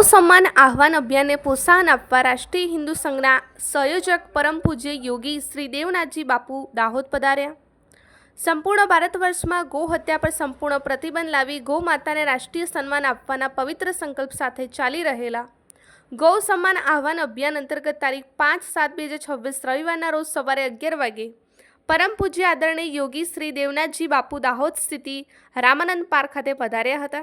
ગૌ સન્માન આહ્વાન અભિયાનને પ્રોત્સાહન આપવા રાષ્ટ્રીય હિન્દુ સંઘના સંયોજક પરમ પૂજ્ય યોગી શ્રી દેવનાથજી બાપુ દાહોદ પધાર્યા। સંપૂર્ણ ભારત વર્ષમાં ગૌ હત્યા પર સંપૂર્ણ પ્રતિબંધ લાવી ગૌ માતાને રાષ્ટ્રીય સન્માન આપવાના પવિત્ર સંકલ્પ સાથે ચાલી રહેલા ગૌ સન્માન આહ્વાન અભિયાન અંતર્ગત તારીખ 5/7/2026 રવિવારના રોજ સવારે 11 વાગે પરમ પૂજ્ય આદરણીય યોગી શ્રી દેવનાથજી બાપુ દાહોદ સ્થિત રામાનંદ પાર્ક ખાતે પધાર્યા હતા।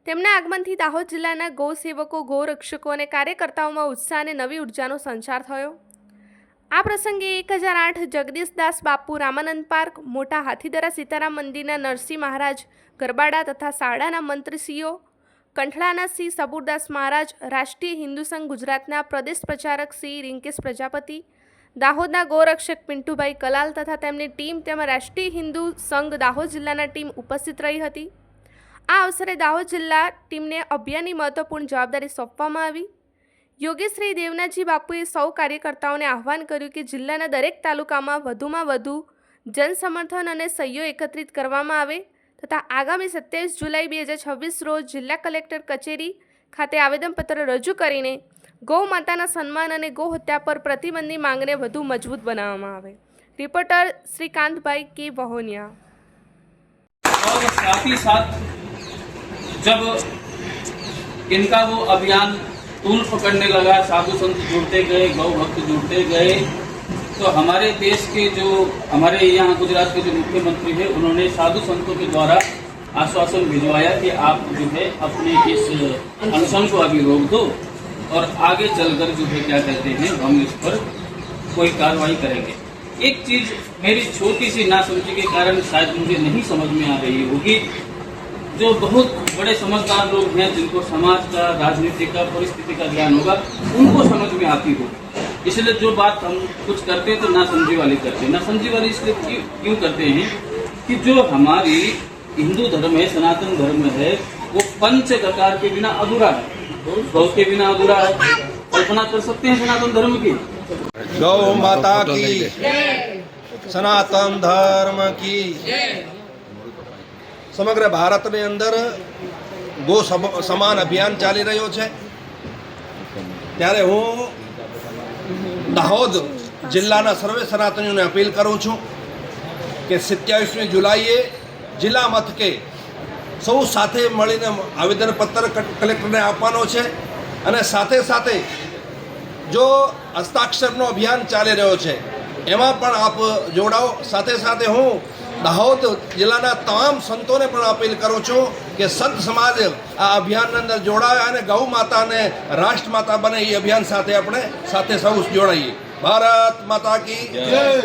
તેમના આગમનથી દાહોદ જિલ્લાના ગૌ સેવકો, ગૌ રક્ષકો અને કાર્યકર્તાઓમાં ઉત્સાહ અને નવી ઉર્જાનો સંચાર થયો। આ પ્રસંગે 1008 જગદીશદાસ બાપુ રામાનંદ પાર્ક, મોટા હાથીદરા સીતારામ મંદિરના નરસિંહ મહારાજ ગરબાડા તથા શાળાના મંત્રીશ્રીઓ, કંઠળાના શ્રી સબુરદાસ મહારાજ, રાષ્ટ્રીય હિન્દુ સંઘ ગુજરાતના પ્રદેશ પ્રચારક શ્રી રિંકેશ પ્રજાપતિ, દાહોદના ગૌરક્ષક પિન્ટુભાઈ કલાલ તથા તેમની ટીમ તેમજ રાષ્ટ્રીય હિન્દુ સંઘ દાહોદ જિલ્લાના ટીમ ઉપસ્થિત રહી હતી। આ અવસરે દાહોદ જિલ્લા ટીમને અભિયાનની મહત્વપૂર્ણ જવાબદારી સોંપવામાં આવી। યોગી શ્રી દેવનાથજી બાપુએ સૌ કાર્યકર્તાઓને આહ્વાન કર્યું કે જિલ્લાના દરેક તાલુકામાં વધુમાં વધુ જનસમર્થન અને સહયોગ એકત્રિત કરવામાં આવે તથા આગામી 27 જુલાઈ 2026 રોજ જિલ્લા કલેક્ટર કચેરી ખાતે આવેદનપત્ર રજૂ કરીને ગૌ માતાના સન્માન અને ગૌ હત્યા પર પ્રતિબંધની માંગને વધુ મજબૂત બનાવવામાં આવે। રિપોર્ટર श्रीकांतभाई के वहोनिया। और साथ ही साथ जब इनका वो अभियान तूल पकड़ने लगा, साधु संत जुड़ते गए, गौ भक्त जुड़ते गए, तो हमारे देश के जो हमारे यहाँ गुजरात के जो मुख्यमंत्री है उन्होंने साधु संतों के द्वारा आश्वासन भिजवाया कि आप जो है अपने इस अनशन को अभी रोक दो और आगे चलकर जो है क्या कहते हैं हम इस पर कोई कार्रवाई करेंगे। एक चीज मेरी छोटी सी नासमझी के कारण शायद मुझे नहीं समझ में आ रही होगी, जो बहुत बड़े समझदार लोग हैं जिनको समाज का, राजनीति का, परिस्थिति का ज्ञान होगा, उनको समझ में आती होगी। इसलिए जो बात हम कुछ करते हैं तो नासमझी वाली करते हैं। नासमझी वाली इसलिए क्यों करते हैं कि जो हमारी हिंदू धर्म है, सनातन धर्म है, वो पंच प्रकार के बिना अधूरा है, गौ के बिना अधूरा है। कल्पना कर सकते हैं सनातन धर्म की। गौ माता की, सनातन धर्म की। समग्र भारत में अंदर गो समान अभियान चाली रह्यो छे, त्यारे हूँ दाहोद जिल्लाना सर्वे सनातनीओने अपील करूँ छूँ कि 27 जुलाईए जिल्ला मथके सौ साथे मळीने आवेदनपत्र कलेक्टरने आपवानो छे अने साथे साथे जो हस्ताक्षरनो अभियान चाली रह्यो छे एमां पण आप जोड़ाओ। साथे साथे हूँ दाहोद जिल्लाना तमाम संतोने पण अपील करूँ छूँ कि संत समाज आ अभियान अंदर जोड़ाए अने गौ माता ने राष्ट्रमाता बने ये अभियान साथे अपने साथे सौ जोड़ाईए। भारत माता की जय।